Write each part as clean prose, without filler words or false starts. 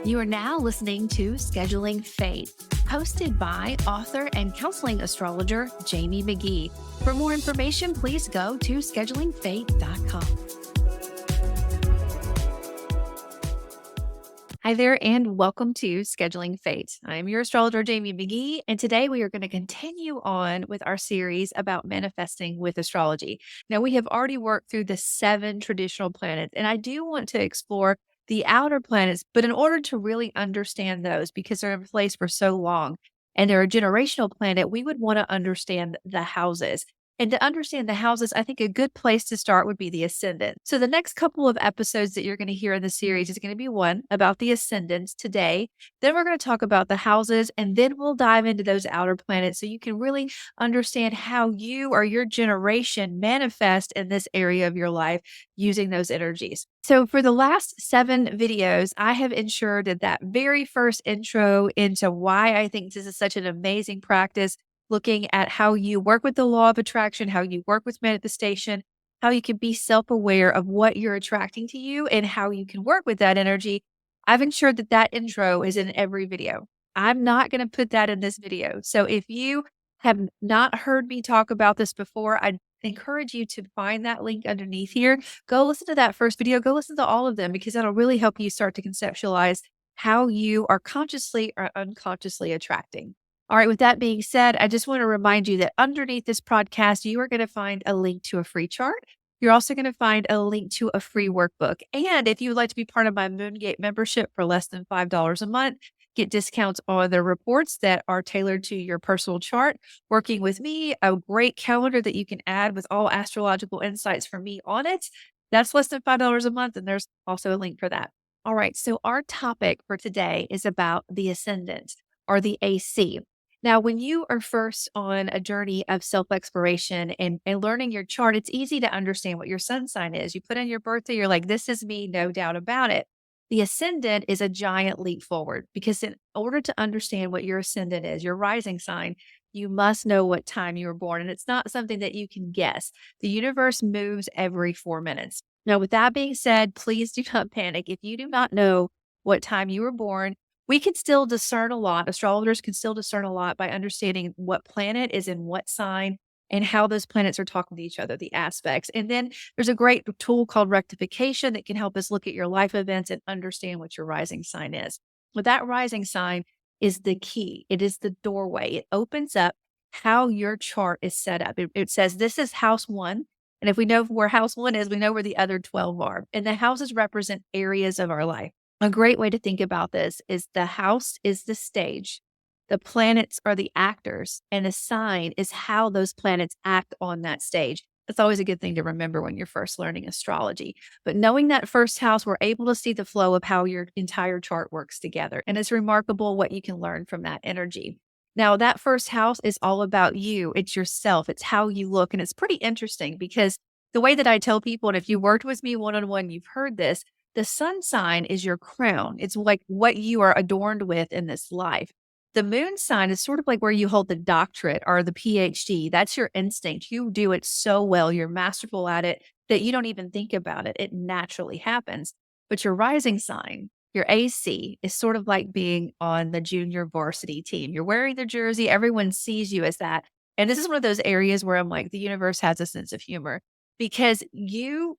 You are now listening to Scheduling Fate, hosted by author and counseling astrologer Jamie McGee. For more information, please go to schedulingfate.com. Hi there, and welcome to Scheduling Fate. I'm your astrologer, Jamie McGee, and today we are going to continue on with our series about manifesting with astrology. Now, we have already worked through the 7 traditional planets, and I do want to explore the outer planets, but in order to really understand those, because they're in place for so long and they're a generational planet, we would want to understand the houses. And to understand the houses, I think a good place to start would be the ascendant. So, the next couple of episodes that you're going to hear in the series is going to be one about the ascendants today. Then we're going to talk about the houses, and then we'll dive into those outer planets so you can really understand how you or your generation manifest in this area of your life using those energies. So, for the last 7 videos, I have ensured that very first intro into why I think this is such an amazing practice, looking at how you work with the law of attraction, how you work with manifestation, how you can be self aware of what you're attracting to you, and how you can work with that energy. I've ensured that intro is in every video. I'm not going to put that in this video. So if you have not heard me talk about this before, I encourage you to find that link underneath here. Go listen to that first video. Go listen to all of them because that'll really help you start to conceptualize how you are consciously or unconsciously attracting. All right, with that being said, I just want to remind you that underneath this podcast, you are going to find a link to a free chart. You're also going to find a link to a free workbook. And if you would like to be part of my Moongate membership for less than $5 a month, get discounts on the reports that are tailored to your personal chart, working with me, a great calendar that you can add with all astrological insights from me on it. That's less than $5 a month, and there's also a link for that. All right, so our topic for today is about the ascendant or the AC. Now, when you are first on a journey of self-exploration and learning your chart, it's easy to understand what your sun sign is. You put in your birthday, you're like, this is me, no doubt about it. The ascendant is a giant leap forward because in order to understand what your ascendant is, your rising sign, you must know what time you were born. And it's not something that you can guess. The universe moves every 4 minutes. Now, with that being said, please do not panic. If you do not know what time you were born, we can still discern a lot. Astrologers can still discern a lot by understanding what planet is in what sign and how those planets are talking to each other, the aspects. And then there's a great tool called rectification that can help us look at your life events and understand what your rising sign is. But that rising sign is the key. It is the doorway. It opens up how your chart is set up. It says this is house 1. And if we know where house 1 is, we know where the other 12 are. And the houses represent areas of our life. A great way to think about this is the house is the stage, the planets are the actors, and the sign is how those planets act on that stage. That's always a good thing to remember when you're first learning astrology. But knowing that first house, we're able to see the flow of how your entire chart works together. And it's remarkable what you can learn from that energy. Now, that first house is all about you. It's yourself. It's how you look. And it's pretty interesting because the way that I tell people, and if you worked with me one-on-one, you've heard this, the sun sign is your crown. It's like what you are adorned with in this life. The moon sign is sort of like where you hold the doctorate or the PhD. That's your instinct. You do it so well. You're masterful at it that you don't even think about it. It naturally happens. But your rising sign, your AC, is sort of like being on the junior varsity team. You're wearing the jersey. Everyone sees you as that. And this is one of those areas where I'm like, the universe has a sense of humor. Because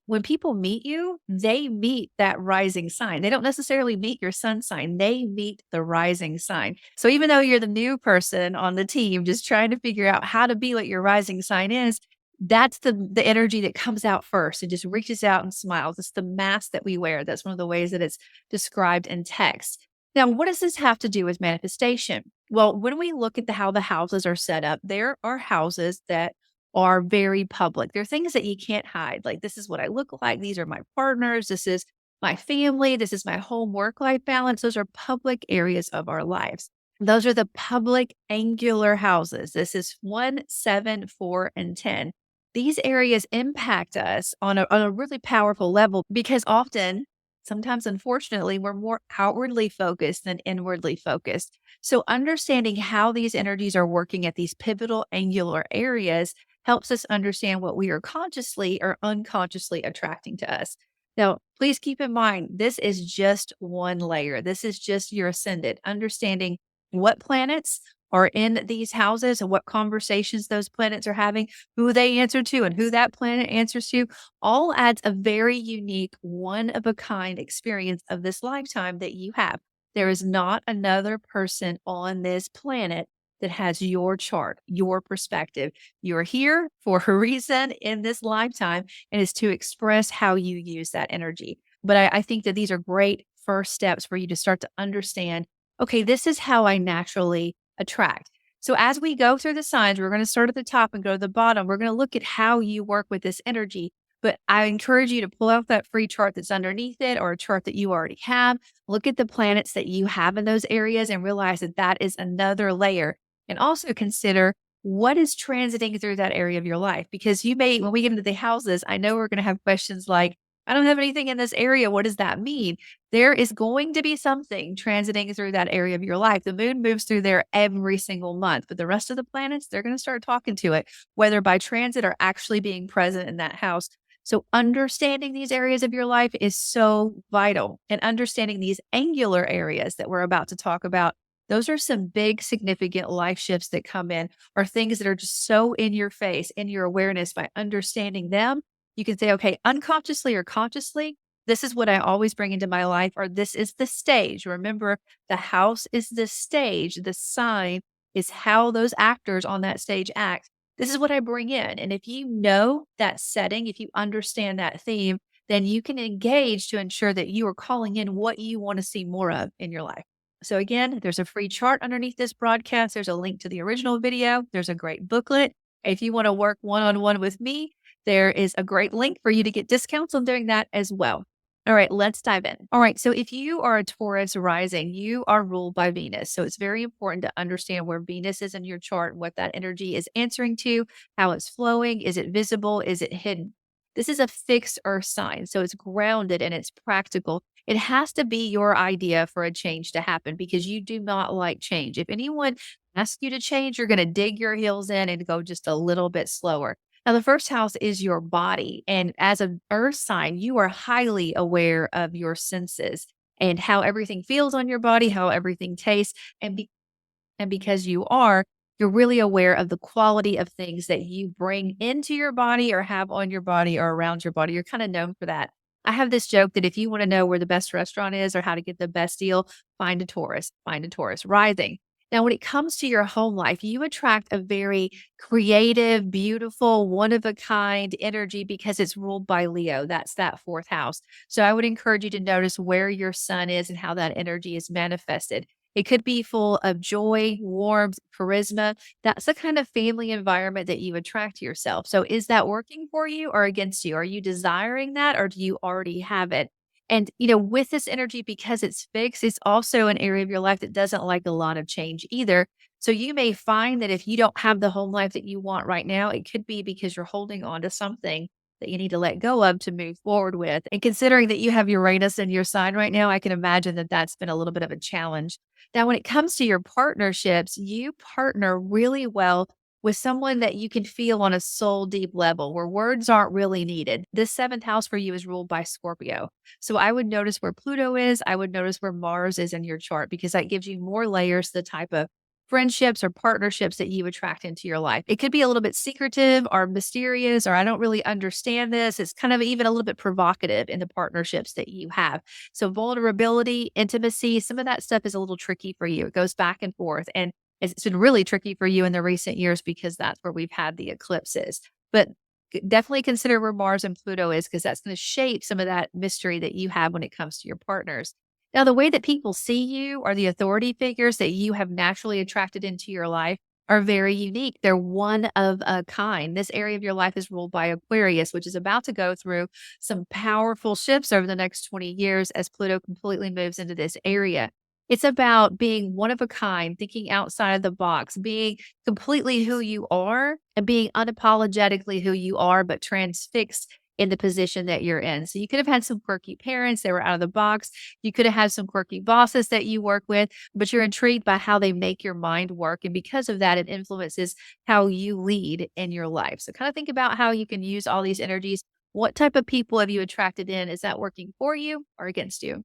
when people meet you, they meet that rising sign. They don't necessarily meet your sun sign. They meet the rising sign. So even though you're the new person on the team, just trying to figure out how to be what your rising sign is, that's the energy that comes out first and just reaches out and smiles. It's the mask that we wear. That's one of the ways that it's described in text. Now, what does this have to do with manifestation? Well, when we look at how the houses are set up, there are houses that are very public. There are things that you can't hide. Like, this is what I look like. These are my partners. This is my family. This is my home work-life balance. Those are public areas of our lives. Those are the public angular houses. This is 1, 7, 4, and 10. These areas impact us on a really powerful level because often, sometimes unfortunately, we're more outwardly focused than inwardly focused. So understanding how these energies are working at these pivotal angular areas helps us understand what we are consciously or unconsciously attracting to us. Now, please keep in mind, this is just one layer. This is just your ascendant, understanding what planets are in these houses and what conversations those planets are having, who they answer to, and who that planet answers to, all adds a very unique, one of a kind experience of this lifetime that you have. There is not another person on this planet that has your chart, your perspective. You're here for a reason in this lifetime, and is to express how you use that energy. But I think that these are great first steps for you to start to understand, okay, this is how I naturally attract. So as we go through the signs, we're going to start at the top and go to the bottom. We're going to look at how you work with this energy. But I encourage you to pull out that free chart that's underneath it or a chart that you already have. Look at the planets that you have in those areas and realize that that is another layer. And also consider what is transiting through that area of your life. Because you may, when we get into the houses, I know we're going to have questions like, I don't have anything in this area. What does that mean? There is going to be something transiting through that area of your life. The moon moves through there every single month, but the rest of the planets, they're going to start talking to it, whether by transit or actually being present in that house. So, understanding these areas of your life is so vital, and understanding these angular areas that we're about to talk about. Those are some big, significant life shifts that come in, or things that are just so in your face, in your awareness. By understanding them, you can say, okay, unconsciously or consciously, this is what I always bring into my life, or this is the stage. Remember, the house is the stage, the sign is how those actors on that stage act. This is what I bring in. And if you know that setting, if you understand that theme, then you can engage to ensure that you are calling in what you want to see more of in your life. So, again, there's a free chart underneath this broadcast. There's a link to the original video. There's a great booklet. If you want to work one on one with me, there is a great link for you to get discounts on doing that as well. All right, let's dive in. All right, so if you are a Taurus rising, you are ruled by Venus. So it's very important to understand where Venus is in your chart, what that energy is answering to, how it's flowing. Is it visible? Is it hidden? This is a fixed earth sign. So it's grounded and it's practical. It has to be your idea for a change to happen because you do not like change. If anyone asks you to change, you're going to dig your heels in and go just a little bit slower. Now, the first house is your body. And as an earth sign, you are highly aware of your senses and how everything feels on your body, how everything tastes. And because you are, you're really aware of the quality of things that you bring into your body or have on your body or around your body. You're kind of known for that. I have this joke that if you want to know where the best restaurant is or how to get the best deal, find a Taurus rising. Now, when it comes to your home life, you attract a very creative, beautiful, one of a kind energy because it's ruled by Leo. That's that fourth house. So I would encourage you to notice where your sun is and how that energy is manifested. It could be full of joy, warmth, charisma. That's the kind of family environment that you attract to yourself. So, is that working for you or against you? Are you desiring that or do you already have it? And, with this energy, because it's fixed, it's also an area of your life that doesn't like a lot of change either. So, you may find that if you don't have the home life that you want right now, it could be because you're holding on to something that you need to let go of to move forward with. And considering that you have Uranus in your sign right now, I can imagine that that's been a little bit of a challenge. Now, when it comes to your partnerships, you partner really well with someone that you can feel on a soul deep level where words aren't really needed. This seventh house for you is ruled by Scorpio. So I would notice where Pluto is. I would notice where Mars is in your chart because that gives you more layers to the type of friendships or partnerships that you attract into your life. It could be a little bit secretive or mysterious, or I don't really understand this. It's kind of even a little bit provocative in the partnerships that you have. So, vulnerability, intimacy, some of that stuff is a little tricky for you. It goes back and forth. And it's been really tricky for you in the recent years because that's where we've had the eclipses. But definitely consider where Mars and Pluto is because that's going to shape some of that mystery that you have when it comes to your partners. Now, the way that people see you or the authority figures that you have naturally attracted into your life are very unique. They're one of a kind. This area of your life is ruled by Aquarius, which is about to go through some powerful shifts over the next 20 years as Pluto completely moves into this area. It's about being one of a kind, thinking outside of the box, being completely who you are and being unapologetically who you are, but transfixed in the position that you're in. So you could have had some quirky parents that were out of the box. You could have had some quirky bosses that you work with, but you're intrigued by how they make your mind work. And because of that, it influences how you lead in your life. So kind of think about how you can use all these energies What type of people have you attracted in? Is that working for you or against you?